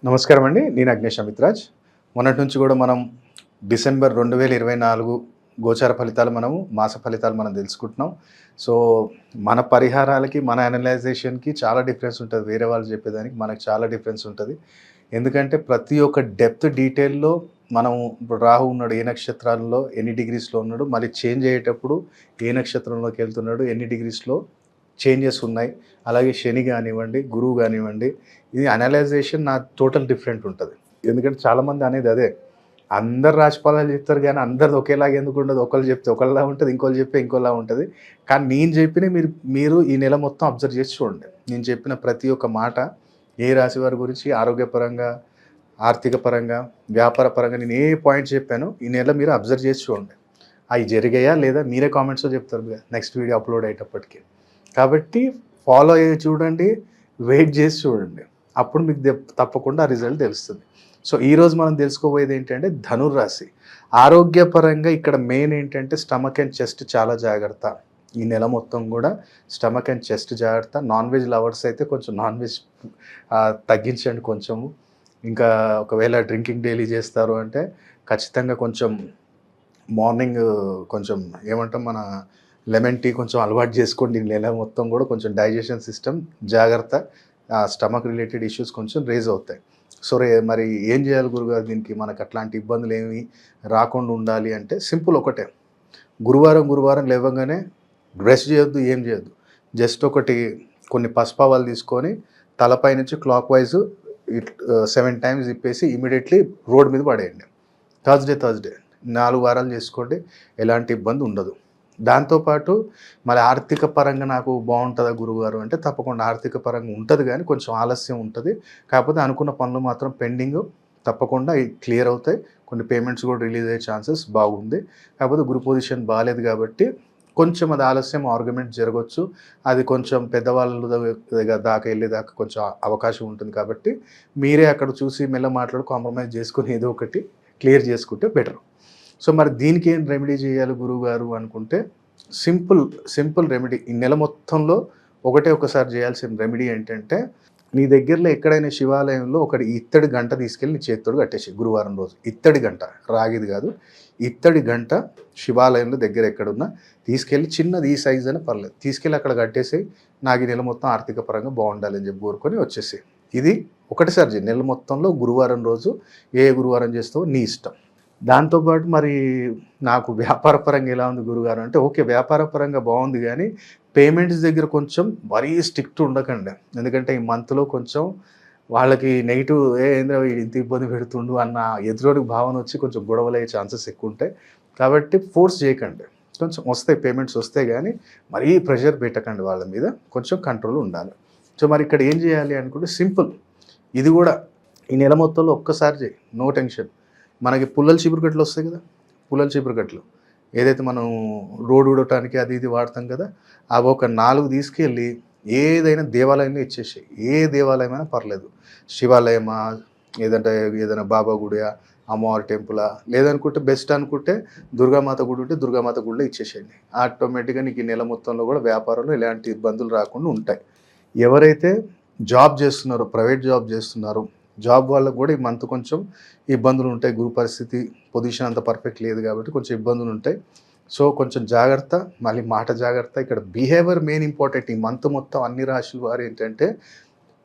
నమస్కారం అండి. నేను అగ్నేష్ అమిత్రాజ్. మొన్నటి నుంచి కూడా మనం డిసెంబర్ 2024 గోచార ఫలితాలు మాస ఫలితాలు తెలుసుకుంటున్నాం. సో, మన పరిహారాలకి, మన అనలైజేషన్‌కి చాలా డిఫరెన్స్ ఉంటది. వేరే వాళ్ళు చెప్పేదానికి మనకు చాలా డిఫరెన్స్ ఉంటది. ఎందుకంటే ప్రతి ఒక్క డెప్త్ డీటెయిల్‌లో మనం ఇప్పుడు రాహు ఉన్నాడు, ఏ నక్షత్రాల్లో ఎన్ని డిగ్రీస్‌లో ఉన్నాడు, మళ్ళీ చేంజ్ అయ్యేటప్పుడు ఏ నక్షత్రంలోకెళ్తున్నాడు, ఎన్ని డిగ్రీస్‌లో చేంజెస్ ఉన్నాయి. అలాగే శని గానివ్వండి, గురువు గానివ్వండి, ఇది అనలైజేషన్ టోటల్ డిఫరెంట్ ఉంటది. ఎందుకంటే చాలామంది అనేది అదే. అందరు రాశిఫలాలు చెప్తారు గానీ, అందరిది ఒకేలాగా ఎందుకుండదు. ఒకళ్ళు చెప్తే ఒకళ్ళలా ఉంటది. ఇంకోళ్ళు చెప్తే ఇంకోలా ఉంటది. కానీ నేను చెప్పినయి మీరు ఈ నెల మొత్తం అబ్జర్వ్ చేసి చూడండి. నేను చెప్పిన ప్రతి ఒక్క మాట ఏ రాశి వారి గురించి ఆరోగ్యపరంగా, ఆర్థిక పరంగా, వ్యాపార పరంగా నేను ఏ పాయింట్ చెప్పానో ఈ నెల మీరు అబ్జర్వ్ చేసి చూడండి. అయి జరిగాయా లేదా మీరే కామెంట్స్‌లో చెప్తారు నెక్స్ట్ వీడియో అప్‌లోడ్ అయ్యేటప్పటికి. కాబట్టి ఫాలో అయ్యి చూడండి, వెయిట్ చేసి చూడండి. అప్పుడు మీకు తప్పకుండా ఆ రిజల్ట్ తెలుస్తుంది. సో, ఈరోజు మనం తెలుసుకోబోయేది ఏంటంటే ధనుర్రాశి. ఆరోగ్యపరంగా ఇక్కడ మెయిన్ ఏంటంటే స్టమక్ అండ్ చెస్ట్ చాలా జాగ్రత్త. ఈ నెల మొత్తం కూడా స్టమక్ అండ్ చెస్ట్ జాగ్రత్త. నాన్ వెజ్ లవర్స్ అయితే కొంచెం నాన్ వెజ్ తగ్గించండి కొంచెము. ఇంకా ఒకవేళ డ్రింకింగ్ డైలీ చేస్తారు అంటే ఖచ్చితంగా కొంచెం మార్నింగ్ కొంచెం ఏమంటాం మన లెమన్ టీ కొంచెం అలవాటు చేసుకోండి. ఈ నెల మొత్తం కూడా కొంచెం డైజెషన్ సిస్టమ్ జాగ్రత్త. స్టమక్ రిలేటెడ్ ఇష్యూస్ కొంచెం రేజ్ అవుతాయి. సో, మరి ఏం చేయాలి గురుగారు దీనికి మనకు అట్లాంటి ఇబ్బందులు ఏమి రాకుండా ఉండాలి అంటే సింపుల్ ఒకటే. గురువారం లేవగానే బ్రష్ చేయొద్దు, ఏం చేయొద్దు. జస్ట్ కొన్ని పసుపావాలు తీసుకొని తలపై నుంచి క్లాక్ వైజ్ 7 టైమ్స్ తిప్పేసి ఇమీడియట్లీ రోడ్ మీద పడేయండి. థర్స్డే 4 వారాలు చేసుకోండి. ఎలాంటి ఇబ్బంది ఉండదు. దాంతోపాటు మరి ఆర్థిక పరంగా నాకు బాగుంటుందా గురువుగారు అంటే తప్పకుండా ఆర్థిక పరంగా ఉంటుంది కానీ కొంచెం ఆలస్యం ఉంటుంది. కాకపోతే అనుకున్న పనులు మాత్రం పెండింగ్ తప్పకుండా క్లియర్ అవుతాయి. కొన్ని పేమెంట్స్ కూడా రిలీజ్ అయ్యే ఛాన్సెస్ బాగుంది. కాకపోతే గురు పొజిషన్ బాగాలేదు కాబట్టి కొంచెం అది ఆలస్యం ఆర్గ్యుమెంట్ జరగవచ్చు. అది కొంచెం పెద్దవాళ్ళ దాకా వెళ్ళేదాకా కొంచెం అవకాశం ఉంటుంది. కాబట్టి మీరే అక్కడ చూసి మెల్ల మాట్లాడి కాంప్రమైజ్ చేసుకొని ఏదో ఒకటి క్లియర్ చేసుకుంటే బెటర్. సో, మరి దీనికి ఏం రెమెడీ చేయాలి గురువుగారు అనుకుంటే సింపుల్ రెమెడీ. ఈ నెల మొత్తంలో ఒకసారి చేయాల్సిన రెమెడీ ఏంటంటే నీ దగ్గరలో ఎక్కడైనా శివాలయంలో ఇత్తడి గంట తీసుకెళ్ళి నీ చేతితోటి కట్టేసి గురువారం రోజు. ఇత్తడి గంట, రాగిది కాదు. ఇత్తడి గంట శివాలయంలో దగ్గర ఎక్కడున్నా తీసుకెళ్ళి చిన్నది ఈ సైజ్ అయినా పర్లేదు తీసుకెళ్ళి అక్కడ కట్టేసి నాకు ఈ నెల మొత్తం ఆర్థిక పరంగా బాగుండాలి అని చెప్పి కోరుకొని వచ్చేసి ఇది ఒకటిసారి చేయి. నెల మొత్తంలో గురువారం రోజు ఏ గురువారం చేస్తావో నీ ఇష్టం. దాంతోపాటు మరి నాకు వ్యాపార పరంగా ఎలా ఉంది గురుగారు అంటే ఓకే, వ్యాపార పరంగా బాగుంది కానీ పేమెంట్స్ దగ్గర కొంచెం మరీ స్ట్రిక్ట్ ఉండకండి. ఎందుకంటే ఈ మంత్లో కొంచెం వాళ్ళకి నెగిటివ్ ఏంద్ర ఇంత ఇబ్బంది పెడుతుండు అన్న ఎదురోడికి భావన వచ్చి కొంచెం గొడవలు అయ్యే ఛాన్సెస్ ఎక్కువ ఉంటాయి. కాబట్టి ఫోర్స్ చేయకండి. కొంచెం వస్తాయి పేమెంట్స్ వస్తాయి కానీ మరీ ప్రెషర్ పెట్టకండి వాళ్ళ మీద. కొంచెం కంట్రోల్ ఉండాలి. సో, మరి ఇక్కడ ఏం చేయాలి అనుకుంటే సింపుల్. ఇది కూడా ఈ నెల మొత్తంలో ఒక్కసారి చేయి, నో టెన్షన్. మనకి పుల్లల చీపురుకట్టలు వస్తాయి కదా, పుల్లల చీపురుకట్టలు ఏదైతే మనం రోడ్డు ఊడటానికి అది ఇది వాడతాం కదా, అవి 4 తీసుకెళ్ళి ఏదైనా దేవాలయంలో ఇచ్చేసాయి. ఏ దేవాలయమైనా పర్లేదు. శివాలయమా, ఏదైనా బాబా గుడియా, అమ్మవారి టెంపులా, లేదనుకుంటే బెస్ట్ అనుకుంటే దుర్గామాత గుడి ఉంటే దుర్గామాత గుడిలో ఇచ్చేసేయండి. ఆటోమేటిక్గా నీకు ఈ నెల మొత్తంలో కూడా వ్యాపారంలో ఎలాంటి ఇబ్బందులు రాకుండా ఉంటాయి. ఎవరైతే జాబ్ చేస్తున్నారో, ప్రైవేట్ జాబ్ చేస్తున్నారో, జాబ్ వాళ్ళకు కూడా ఈ మంత్ కొంచెం ఇబ్బందులు ఉంటాయి. గురు పరిస్థితి పొజిషన్ అంత పర్ఫెక్ట్ లేదు కాబట్టి కొంచెం ఇబ్బందులు ఉంటాయి. సో, కొంచెం జాగ్రత్త, మళ్ళీ మాట జాగ్రత్త. ఇక్కడ బిహేవియర్ మెయిన్ ఇంపార్టెంట్. ఈ మంత్ మొత్తం అన్ని రాశుల వారు ఏంటంటే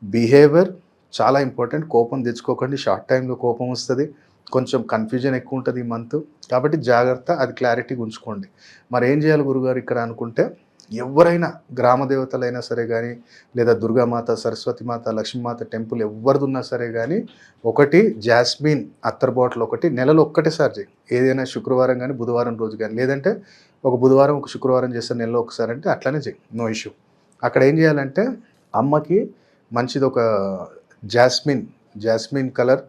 బిహేవియర్ చాలా ఇంపార్టెంట్. కోపం తెచ్చుకోకండి. షార్ట్ టైంలో కోపం వస్తుంది. కొంచెం కన్ఫ్యూజన్ ఎక్కువ ఉంటుంది ఈ మంత్. కాబట్టి జాగ్రత్త, అది క్లారిటీగా ఉంచుకోండి. మరి ఏం చేయాలి గురుగారు ఇక్కడ అనుకుంటే ఎవరైనా గ్రామ దేవతలైనా సరే కానీ, లేదా దుర్గామాత, సరస్వతిమాత, లక్ష్మీమాత టెంపుల్ ఎవరిదున్నా సరే కానీ జాస్మిన్ అత్తర్ బాటిల్ నెలలో ఒక్కటేసారి చేయి. ఏదైనా శుక్రవారం కానీ బుధవారం రోజు కానీ, లేదంటే ఒక బుధవారం ఒక శుక్రవారం చేస్తే నెలలో ఒకసారి అంటే అట్లనే చేయి, నో ఇష్యూ. అక్కడ ఏం చేయాలంటే అమ్మకి మంచిది జాస్మిన్ కలర్,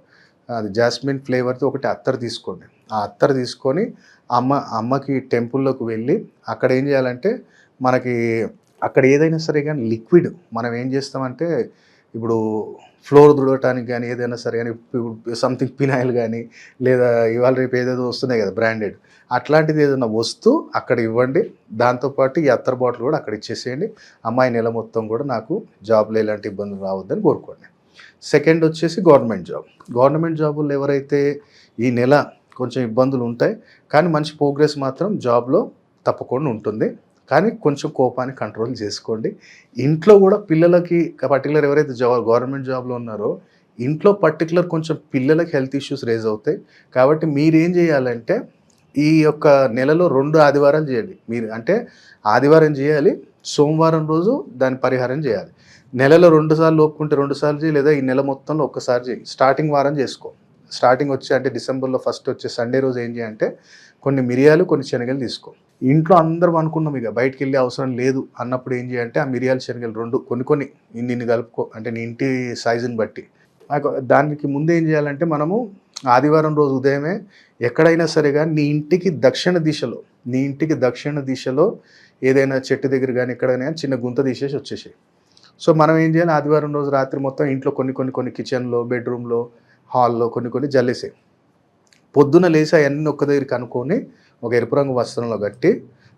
అది జాస్మిన్ ఫ్లేవర్తో అత్తర్ తీసుకోండి. ఆ అత్తర్ తీసుకొని అమ్మకి టెంపుల్లోకి వెళ్ళి అక్కడ ఏం చేయాలంటే మనకి అక్కడ ఏదైనా సరే కానీ లిక్విడ్ మనం ఏం చేస్తామంటే ఇప్పుడు ఫ్లోర్ తుడవటానికి కానీ ఏదైనా సరే కానీ సంథింగ్ పినాయిల్ కానీ, లేదా ఇవాళ రేపు ఏదేదో వస్తున్నాయి కదా బ్రాండెడ్, అట్లాంటిది ఏదైనా వస్తూ అక్కడ ఇవ్వండి. దాంతోపాటు ఈ అత్తర్ బాటిల్ కూడా అక్కడ ఇచ్చేసేయండి. అమ్మాయి నెల మొత్తం కూడా నాకు జాబ్లో ఎలాంటి ఇబ్బందులు రావద్దని కోరుకోండి. సెకండ్ వచ్చేసి గవర్నమెంట్ జాబ్. గవర్నమెంట్ జాబుల్లో ఎవరైతే ఈ నెల కొంచెం ఇబ్బందులు ఉంటాయి, కానీ మంచి ప్రోగ్రెస్ మాత్రం జాబ్లో తప్పకుండా ఉంటుంది. కానీ కొంచెం కోపాన్ని కంట్రోల్ చేసుకోండి. ఇంట్లో కూడా పిల్లలకి పర్టికులర్ ఎవరైతే గవర్నమెంట్ జాబ్లో ఉన్నారో ఇంట్లో పర్టికులర్ కొంచెం పిల్లలకి హెల్త్ ఇష్యూస్ రేజ్ అవుతాయి. కాబట్టి మీరేం చేయాలంటే ఈ యొక్క నెలలో 2 ఆదివారాలు చేయండి. మీరు అంటే ఆదివారం చేయాలి, సోమవారం రోజు దాని పరిహారం చేయాలి. నెలలో 2 సార్లు ఒప్పుకుంటే 2 సార్లు చేయి, లేదా ఈ నెల మొత్తంలో ఒక్కసారి చేయి. స్టార్టింగ్ వారం చేసుకో. స్టార్టింగ్ వచ్చి అంటే డిసెంబర్లో ఫస్ట్ వచ్చే సండే రోజు ఏం చేయంటే కొన్ని మిరియాలు కొన్ని శనగలు తీసుకో. ఇంట్లో అందరం అనుకున్నాం ఇక బయటికి వెళ్ళే అవసరం లేదు అన్నప్పుడు ఏం చేయాలంటే ఆ మిరియాలు శనగలు 2 కొన్ని ఇన్ని కలుపుకో, అంటే నీ ఇంటి సైజుని బట్టి. దానికి ముందు ఏం చేయాలంటే మనము ఆదివారం రోజు ఉదయమే ఎక్కడైనా సరే కానీ నీ ఇంటికి దక్షిణ దిశలో ఏదైనా చెట్టు దగ్గర కానీ ఎక్కడైనా కానీ చిన్న గుంత తీసేసి వచ్చేసాయి. సో మనం ఏం చేయాలి, ఆదివారం రోజు రాత్రి మొత్తం ఇంట్లో కొన్ని కిచెన్లో, బెడ్రూమ్లో, హాల్లో కొన్ని జల్లేసాయి. పొద్దున లేసి అవన్నీ ఒక్క దగ్గరికి అనుకొని ఒక ఎరుపు రంగు వస్త్రంలో కట్టి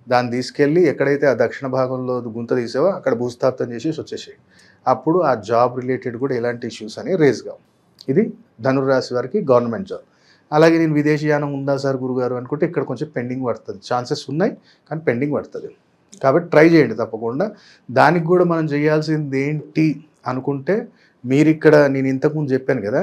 దాన్ని తీసుకెళ్ళి ఎక్కడైతే ఆ దక్షిణ భాగంలో గుంత తీసావో అక్కడ భూస్థాపితం చేసేసి వచ్చేసాయి. అప్పుడు ఆ జాబ్ రిలేటెడ్ కూడా ఎలాంటి ఇష్యూస్ అని రేజ్ కావు. ఇది ధనుర్రాశి వారికి గవర్నమెంట్ జాబ్. అలాగే నేను విదేశీయానం ఉందా సార్ గురుగారు అనుకుంటే ఇక్కడ కొంచెం పెండింగ్ పడుతుంది. ఛాన్సెస్ ఉన్నాయి కానీ పెండింగ్ పడుతుంది. కాబట్టి ట్రై చేయండి తప్పకుండా. దానికి కూడా మనం చేయాల్సింది ఏంటి అనుకుంటే మీరు ఇక్కడ నేను ఇంతకుముందు చెప్పాను కదా,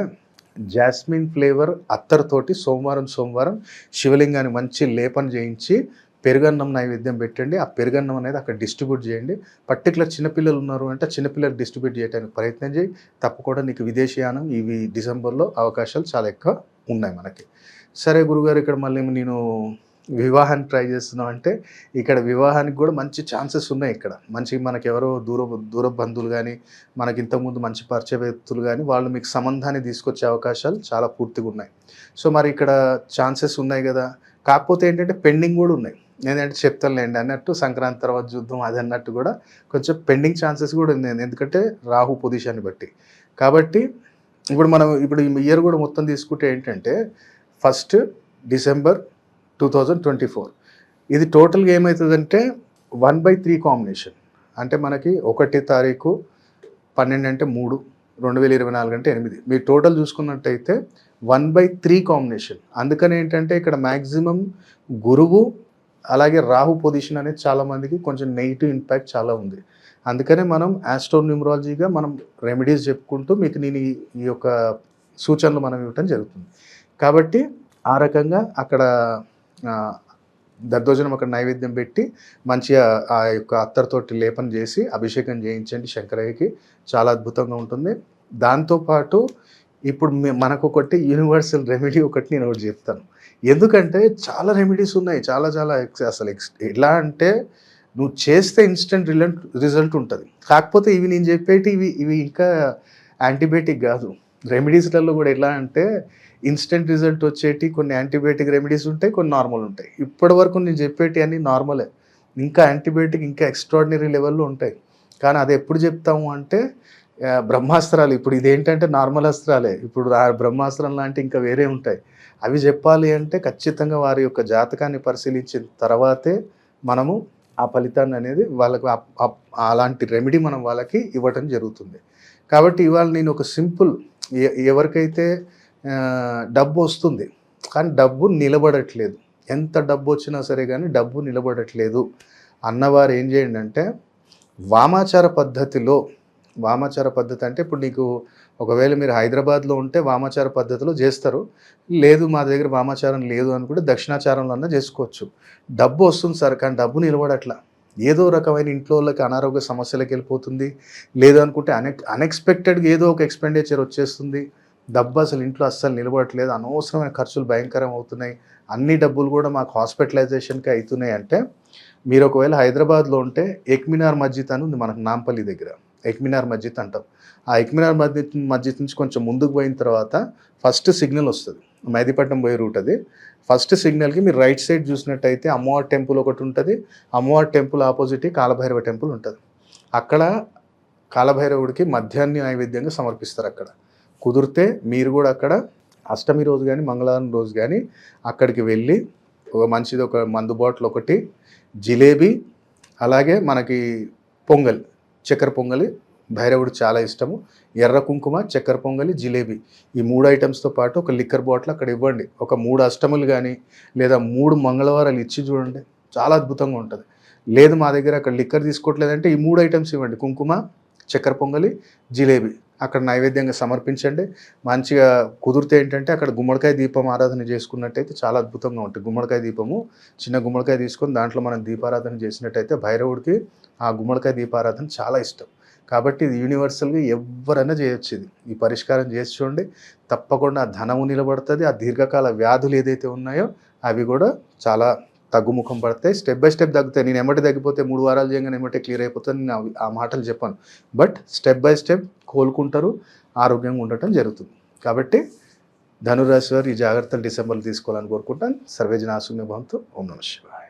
జాస్మిన్ ఫ్లేవర్ అత్తర్తోటి సోమవారం శివలింగాన్ని మంచి లేపన చేయించి పెరుగన్నం నైవేద్యం పెట్టండి. ఆ పెరుగన్నం అనేది అక్కడ డిస్ట్రిబ్యూట్ చేయండి. పర్టికులర్ చిన్నపిల్లలు ఉన్నారు అంటే చిన్నపిల్లలకు డిస్ట్రిబ్యూట్ చేయడానికి ప్రయత్నం చేయి. తప్పకుండా నీకు విదేశీయానం ఇవి డిసెంబర్లో అవకాశాలు చాలా ఎక్కువ ఉన్నాయి మనకి. సరే గురుగారు, ఇక్కడ మళ్ళీ నేను వివాహానికి ట్రై చేస్తున్నాం అంటే ఇక్కడ వివాహానికి కూడా మంచి ఛాన్సెస్ ఉన్నాయి. ఇక్కడ మంచి మనకి ఎవరో దూర బంధువులు కానీ మనకి ఇంతకుముందు మంచి పరిచయ వ్యక్తులు కానీ వాళ్ళు మీకు సంబంధాన్ని తీసుకొచ్చే అవకాశాలు చాలా పూర్తిగా ఉన్నాయి. సో మరి ఇక్కడ ఛాన్సెస్ ఉన్నాయి కదా, కాకపోతే ఏంటంటే పెండింగ్ కూడా ఉన్నాయి. నేనంటే చెప్తానులేండి అన్నట్టు సంక్రాంతి తర్వాత చూద్దాం అది అన్నట్టు కూడా కొంచెం పెండింగ్ ఛాన్సెస్ కూడా ఉంది, ఎందుకంటే రాహు పొజిషన్ని బట్టి. కాబట్టి ఇప్పుడు ఈ ఇయర్ కూడా మొత్తం తీసుకుంటే ఏంటంటే 1 డిసెంబర్ 2024 ఇది టోటల్గా ఏమవుతుందంటే 1/3 కాంబినేషన్. అంటే మనకి 1 తారీఖు 12 అంటే 3, 2024 అంటే 8. మీరు టోటల్ చూసుకున్నట్టయితే 1/3 కాంబినేషన్. అందుకని ఏంటంటే ఇక్కడ మ్యాక్సిమం గురువు అలాగే రాహు పొజిషన్ అనేది చాలామందికి కొంచెం నెగిటివ్ ఇంపాక్ట్ చాలా ఉంది. అందుకనే మనం ఆస్ట్రోన్యూమరాలజీగా మనం రెమెడీస్ చెప్పుకుంటూ మీకు నేను ఈ యొక్క సూచనలు మనం ఇవ్వటం జరుగుతుంది. కాబట్టి ఆ రకంగా అక్కడ దద్దోజనం అక్కడ నైవేద్యం పెట్టి మంచిగా ఆ యొక్క అత్తర్తోటి లేపన చేసి అభిషేకం చేయించండి శంకరయ్యకి, చాలా అద్భుతంగా ఉంటుంది. దాంతోపాటు ఇప్పుడు మనకు ఒకటి యూనివర్సల్ రెమెడీ ఒకటి నేను ఒకటి చెప్తాను. ఎందుకంటే చాలా రెమెడీస్ ఉన్నాయి, చాలా అసలు ఎలా అంటే నువ్వు చేస్తే ఇన్స్టెంట్ రిజల్ట్ ఉంటుంది. కాకపోతే ఇవి నేను చెప్పేటి ఇవి ఇంకా యాంటీబయాటిక్ కాదు. రెమెడీస్లలో కూడా ఎలా అంటే ఇన్స్టెంట్ రిజల్ట్ వచ్చేటి కొన్ని యాంటీబయాటిక్ రెమెడీస్ ఉంటాయి, కొన్ని నార్మల్ ఉంటాయి. ఇప్పటి వరకు నేను చెప్పేటి అన్నీ నార్మలే, ఇంకా యాంటీబయాటిక్ ఇంకా ఎక్స్ట్రాడినరీ లెవెల్లో ఉంటాయి. కానీ అది ఎప్పుడు చెప్తాము అంటే బ్రహ్మాస్త్రాలు. ఇప్పుడు ఇదేంటంటే నార్మల్ అస్త్రాలే, ఇప్పుడు ఆ బ్రహ్మాస్త్రం లాంటి ఇంకా వేరే ఉంటాయి. అవి చెప్పాలి అంటే ఖచ్చితంగా వారి యొక్క జాతకాన్ని పరిశీలించిన తర్వాతే మనము ఆ ఫలితాన్ని అనేది వాళ్ళకు అలాంటి రెమెడీ మనం వాళ్ళకి ఇవ్వటం జరుగుతుంది. కాబట్టి ఇవాళ నేను ఒక సింపుల్, ఎవరికైతే డబ్బు వస్తుంది కానీ డబ్బు నిలబడట్లేదు, ఎంత డబ్బు వచ్చినా సరే కానీ డబ్బు నిలబడట్లేదు అన్నవారు ఏం చేయండి అంటే వామాచార పద్ధతి అంటే ఇప్పుడు నీకు ఒకవేళ మీరు హైదరాబాద్లో ఉంటే వామాచార పద్ధతిలో చేస్తారు, లేదు మా దగ్గర వామాచారం లేదు అనుకుంటే దక్షిణాచారంలో అన్నా చేసుకోవచ్చు. డబ్బు వస్తుంది సార్ కానీ డబ్బు నిలబడట్లా, ఏదో రకమైన ఇంట్లో వాళ్ళకి అనారోగ్య సమస్యలకు వెళ్ళిపోతుంది, లేదు అనుకుంటే అన్ఎక్స్పెక్టెడ్గా ఏదో ఒక ఎక్స్పెండిచర్ వచ్చేస్తుంది, డబ్బు అసలు ఇంట్లో అస్సలు నిలబడట్లేదు, అనవసరమైన ఖర్చులు భయంకరం అవుతున్నాయి, అన్ని డబ్బులు కూడా మాకు హాస్పిటలైజేషన్కి అవుతున్నాయి అంటే మీరు ఒకవేళ హైదరాబాద్లో ఉంటే ఎక్మినార్ మస్జిద్ అని ఉంది మనకు నాంపల్లి దగ్గర, ఎక్మినార్ మస్జిద్ అంటాం. ఆ ఎక్మినార్ మస్జిద్ నుంచి కొంచెం ముందుకు పోయిన తర్వాత ఫస్ట్ సిగ్నల్ వస్తుంది, మెహదీపట్నం పోయే రూట్ అది. ఫస్ట్ సిగ్నల్కి మీరు రైట్ సైడ్ చూసినట్టయితే అమ్మవారి టెంపుల్ ఒకటి ఉంటుంది, అమ్మవారి టెంపుల్ ఆపోజిట్ కాలభైరవ టెంపుల్ ఉంటుంది. అక్కడ కాలభైరవుడికి మధ్యాహ్న నైవేద్యంగా సమర్పిస్తారు. అక్కడ కుదిరితే మీరు కూడా అక్కడ అష్టమి రోజు కానీ మంగళవారం రోజు కానీ అక్కడికి వెళ్ళి మంచిది ఒక మందు బాటిల్ ఒకటి, జిలేబీ, అలాగే మనకి పొంగల్, చక్కెర పొంగలి భైరవుడు చాలా ఇష్టము. ఎర్ర కుంకుమ, చక్కెర పొంగలి, జిలేబీ ఈ 3 ఐటెమ్స్‌తో పాటు ఒక లిక్కర్ బాటిల్ అక్కడ ఇవ్వండి. ఒక 3 అష్టములు గానీ, లేదా 3 మంగళవారాలు ఇచ్చి చూడండి. చాలా అద్భుతంగా ఉంటది. లేదు మా దగ్గర అక్కడ లిక్కర్ తీసుకోవట్లేదంటే ఈ 3 ఐటెమ్స్ ఇవ్వండి. కుంకుమ, చక్కెర పొంగలి, జిలేబీ అక్కడ నైవేద్యంగా సమర్పించండి. మంచిగా కుదిరితే ఏంటంటే అక్కడ గుమ్మడికాయ దీపం ఆరాధన చేసుకున్నట్టయితే చాలా అద్భుతంగా ఉంటుంది. గుమ్మడికాయ దీపము, చిన్న గుమ్మడికాయ తీసుకొని దాంట్లో మనం దీపారాధన చేసినట్టయితే భైరవుడికి ఆ గుమ్మడికాయ దీపారాధన చాలా ఇష్టం. కాబట్టి ఇది యూనివర్సల్‌గా ఎవ్వరైనా చేయొచ్చు ఇది. ఈ పరిష్కారం చేసి చూడండి. తప్పకుండా ఆ ధనము నిలబడతది. ఆ దీర్ఘకాల వ్యాధులు ఏదైతే ఉన్నాయో అవి కూడా చాలా తగ్గుముఖం పడతాయి. స్టెప్ బై స్టెప్ తగ్గుతాయి. నేను ఎమ్మటే తగ్గిపోతే 3 వారాలు చేయంగానే ఎమ్మటే క్లియర్ అయిపోతదని నేను ఆ మాటలు చెప్పను. బట్ స్టెప్ బై స్టెప్ కోలుకుంటారు, ఆరోగ్యంగా ఉండటం జరుగుతుంది. కాబట్టి ధనురాశి వారు ఈ జాగ్రత్తలు డిసెంబర్‌లో తీసుకోవాలని కోరుకుంటాను. సర్వే జనా సుఖినో భవంతు. ఓం నమః శివాయ.